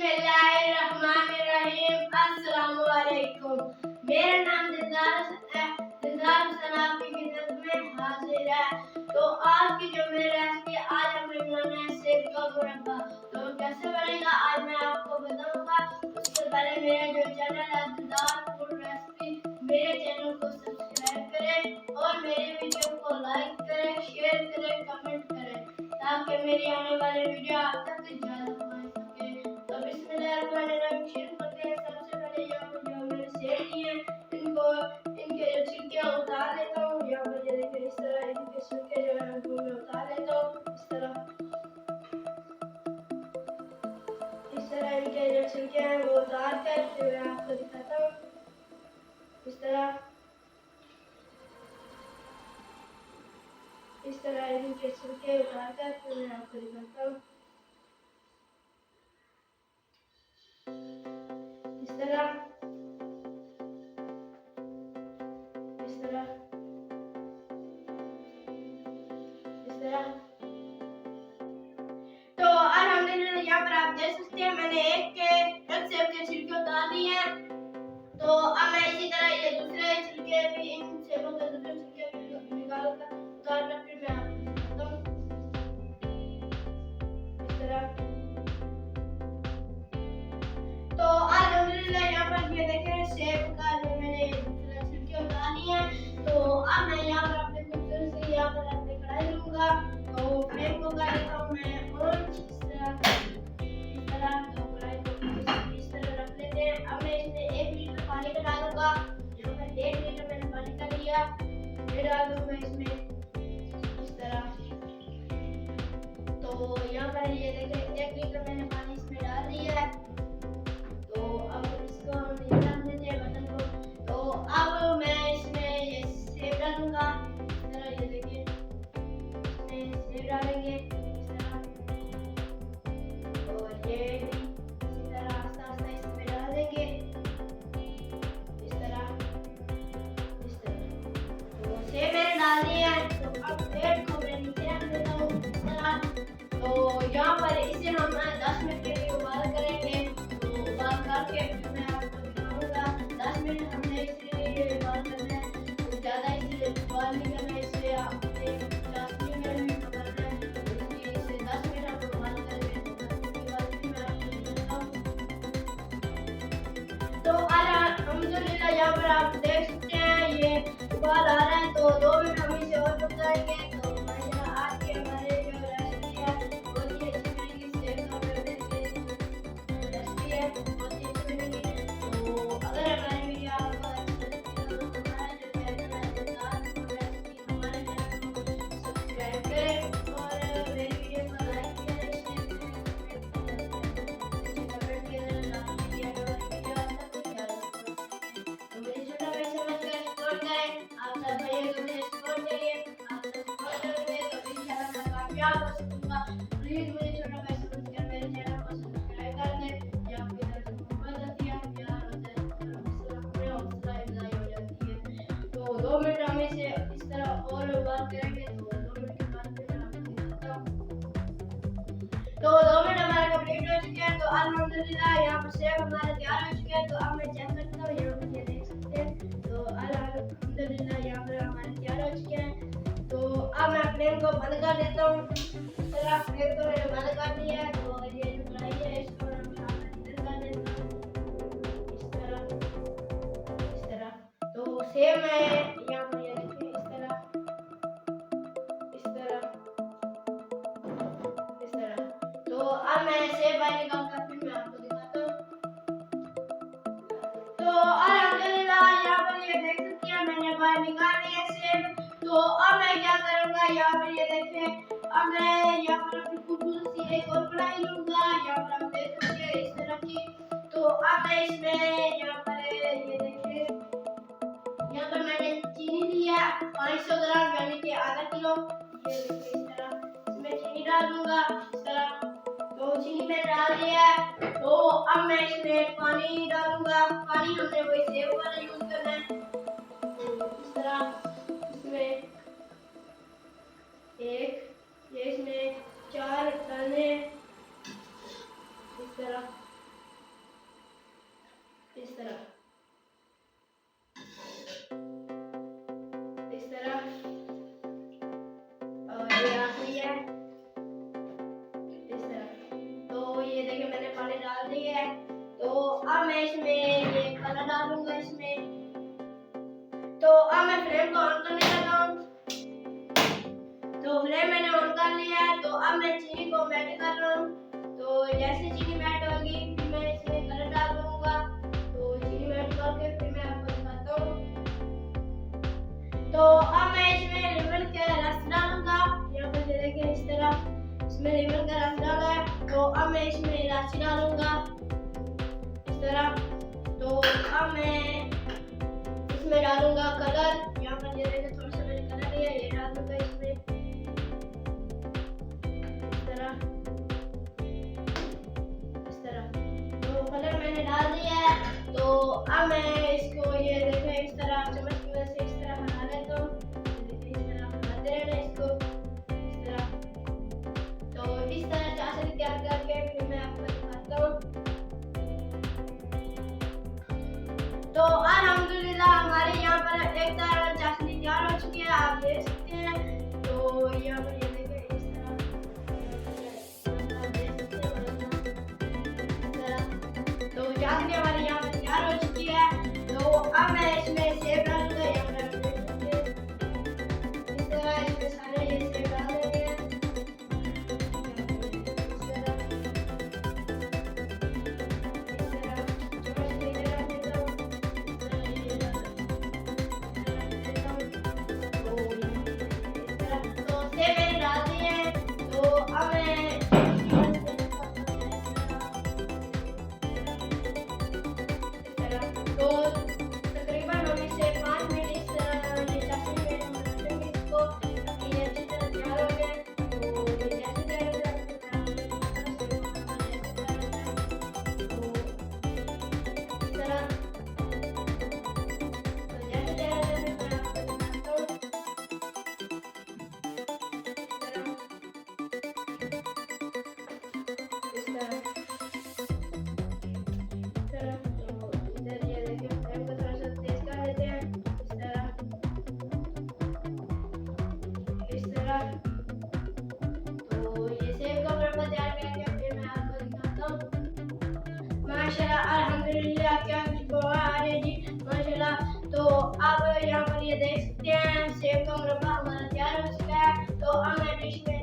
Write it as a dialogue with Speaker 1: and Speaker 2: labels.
Speaker 1: बिस्मिल्लाहिर्रहमानिर्रहीम। अस्सलामुअलैकुम। मेरा नाम दिलदार है। दिलदार हुसैन आपकी खिदमत में हाजिर है। तो आज की जो मेरी रेसिपी आज हमें बनाना है सेब का मुरब्बा। तो कैसे बनेगा आज मैं आपको बताऊंगा। उससे पहले मेरा जो चैनल है दिलदार फूड रेसिपी, मेरे चैनल को सब्सक्राइब करें और मेरे वीडियो को लाइक करें, शेयर करें, कमेंट करें ताकि मेरी आने वाली वीडियो आप तक ज्यादा पहुंच सके। तो बिस्मिल्लाहिर्रहमानिर्रहीम शुरू करते हैं। सबसे पहले यहाँ पर जो मैंने सेब लिए हैं इनको इनके जो छिलके उतार लेता हूँ। यहाँ पर ये देखिए इस तरह इनके छिलके जो है वो मैं उतार लेता हूँ। इस तरह इनके जो छिलके हैं वो उतार कर फिर मैं आपको दिखाता हूँ। इस तरह इनके छिलके उतार कर फिर मैं आपको दिखाता हूँ। इस तरह तो अल्हम्दुलिल्लाह यहाँ पर आप देख सकते हैं मैंने एक सेब के छिलके उतार लिए हैं। तो अब मैं इसी तरह ये दूसरे छिलके भी इन सेबों के दूसरे छिलके भी निकाल कर उतार कर फिर मैं आपको दिखाता हूँ। इस तरह तो अल्हम्दुलिल्लाह यहाँ पर ये देखें सेब का जो मैंने दूसरे छिलके उतार लिए हैं। तो अब मैं यहाँ पर अपने कुकर से यहाँ पर अपनी कढ़ाई लूंगा। तो फ्लेम को कर देता हूँ मैं और इस तरह तो कढ़ाई को इस तरह रख लेते हैं। अब मैं इसमें 1 लीटर पानी का डालूंगा। यहाँ पर 1 लीटर मैंने पानी का लिया, फिर डाल दूंगा इसमें इस तरह। तो यहाँ पर ये देखें 1 लीटर मैंने पानी इसमें डाल दिया है। तो अब इसको हम निकाल देते हैं बटन को। तो अब मैं इसमें ये सेब डालूंगा। इस तरह ये देखिए इसमें सेब डालेंगे इस तरह और ये भी इसी तरह आस्ता आस्ता इसमें डाल देंगे इस तरह। तो सेब मैंने डाल दिया है। तो अब प्लेट को मैं नीचे रख देता हूँ इस तरह। तो यहाँ पर इसे हम 10 मिनट के लिए उबाल करेंगे। तो उबाल करके फिर मैं आपको दिखाऊंगा। 10 मिनट हमने इसलिए उबाल करना है, तो ज़्यादा इसलिए उबाल नहीं करना है, इसलिए आपने 10 मिनट में पकाना है। इसलिए इसे 10 मिनट हम उबाल करेंगे। तो 10 मिनट के बाद फिर मैं आपको दिखाता हूँ। तो अल्हम्दुलिल्लाह यहाँ पर आप देख सकते हैं ये उबाल आ रहा है। तो 2 मिनट हम इसे और पकाएंगे। तो माशाल्लाह आज की हमारे जो रेसिपी है बहुत ही अच्छी बनेगी। सेब का रेसिपी है बहुत ही अच्छी बनेगी। तो अगर हमारी वीडियो आपको अच्छी लगती है तो हमारा जो चैनल है दिलदार फूड रेसिपी, हमारे चैनल को सब्सक्राइब करें और मेरी वीडियो को लाइक करें, शेयर करें, कमेंट करें ताकि मेरी आने वाली वीडियो आप तक ज़्यादा पहुंच सके। तो मेरे छोटा भाई समझ कर सपोर्ट करें। आप सब भाइयों को मुझे सपोर्ट करिए। आप सब सपोर्ट करोगे तो इंशाल्लाह मैं कामयाब हो सकूंगा। प्लीज मुझे छोटा भाई समझ कर मेरे चैनल को सब्सक्राइब कर दें। ये आपकी तरफ से मोहब्बत होती है, प्यार होता है, हमें हौसला अफजाई हो जाती है। तो 2 मिनट हम इसे इस तरह और उबाल करेंगे। तो 2 मिनट के बाद फिर मैं आपको दिखाता हूँ। तो 2 मिनट हमारे कंप्लीट हो चुके हैं। तो अल्हम्दुलिल्लाह यहाँ पर सेब हमारे तैयार हो चुके हैं। तो अब मैं चेक करता हूँ। यहाँ पर ये देख सकते हैं। तो अल्हम्दुलिल्लाह यहाँ पर हमारे तैयार हो चुके हैं। तो अब मैं फ्लेम को बंद कर देता हूँ। इस तरह फ्लेम को मैंने बंद कर दिया है। तो ये जो कढ़ाई है इसको मैं उठा कर इधर कर देता हूँ इस तरह। तो सेब मैं यहाँ पर ये देखिए इस तरह तो अब मैं सेब बाहर निकाल कर फिर मैं आपको दिखाता हूँ। तो अल्हम्दुलिल्लाह यहाँ पर ये देख सकते हैं मैंने बाहर निकाल लिया सेब। तो अब मैं क्या करूँगा, यहाँ पर ये देखें अब मैं यहाँ पर अपनी कुटुल सी एक और कढ़ाई लूँगा। यहाँ पर आप देख सकते हैं इस तरह की। तो अब मैं इसमें यहाँ पर ये देखिए यहाँ पर मैंने चीनी लिया 500 ग्राम यानी कि आधा किलो। ये देखिए इस तरह इसमें चीनी डाल दूंगा इस तरह। तो चीनी मैंने डाल दिया है। तो अब मैं इसमें पानी डालूंगा। पानी हमने वही सेब वाला यूज करना है। तो इस तरह इसमें इसमें 4 डालने इस तरह। तरह, इस तरह। और ये आखिरी है इस तरह। तो ये देखिए मैंने पानी डाल दिए है। तो अब मैं इसमें ये कलर डालूंगा इसमें। तो अब मैं फ्लेम को ऑन करने लगा हूँ। तो फ्लेम मैंने ऑन कर लिया है। तो अब मैं चीनी को मेल्ट कर रहा हूँ। तो जैसे चीनी मेल्ट होगी फिर मैं इसमें कलर डाल दूंगा। तो चीनी मेल्ट करके फिर मैं आपको दिखाता हूँ। तो अब मैं इसमें लेमन का रस डालूंगा। यहाँ पर ये देखिए इस तरह इसमें लेमन का रस डाला है। तो अब मैं इसमें इलायची डालूंगा इस तरह। तो अब मैं इसमें डालूंगा कलर। यहाँ पर ये देखिए थोड़ा सा मैंने कलर लिया, ये डाल दूंगा इसमें इस तरह। तो कलर मैंने डाल दिया है। तो अब मैं इसको ये देखिए इस तरह चम्मच की मदद से इस तरह हला लेता हूँ। देखिए इस तरह हलाते रहना इसको इस तरह। तो इस तरह चाशनी तैयार करके फिर मैं आपको दिखाता हूँ। तो अल्हम्दुलिल्लाह हमारे यहाँ पर एक तरह चाशनी तैयार हो चुकी है, आप देख सकते हैं। तो यहाँ पर ये देखिए इस तरह आप देख सकते हैं इस तरह। तो चाशनी हमारे यहाँ पर तैयार हो चुकी है। तो अब मैं इसमें सेब डालूंगा। यहाँ पर आप देख सकते हैं इस तरह इसमें सारे ये सेब डाल देंगे इस तरह चम्मच से डाल देता हूँ। तो सेब मैंने डाल दिए हैं। तो अब मैं तो तकरीबन हम इसे 5 मिनट इस तरह ये चाशनी में हम रखेंगे इसको ताकि ये अच्छी तरह तैयार हो जाए। तो ये जैसे तैयार हो जाए इस तरह। तो जैसे तैयार हो जाए मैं आपको दिखाता हूँ इस तरह। तो ये सेब का मुरब्बा तैयार करके फिर मैं आपको दिखाता हूँ। माशाल्लाह अल्हम्दुलिल्लाह क्या खुशबू आ रही है जी माशाल्लाह। तो अब यहाँ पर ये देख सकते हैं सेब का मुरब्बा हमारा तैयार हो चुका है। तो अब मैं डिश में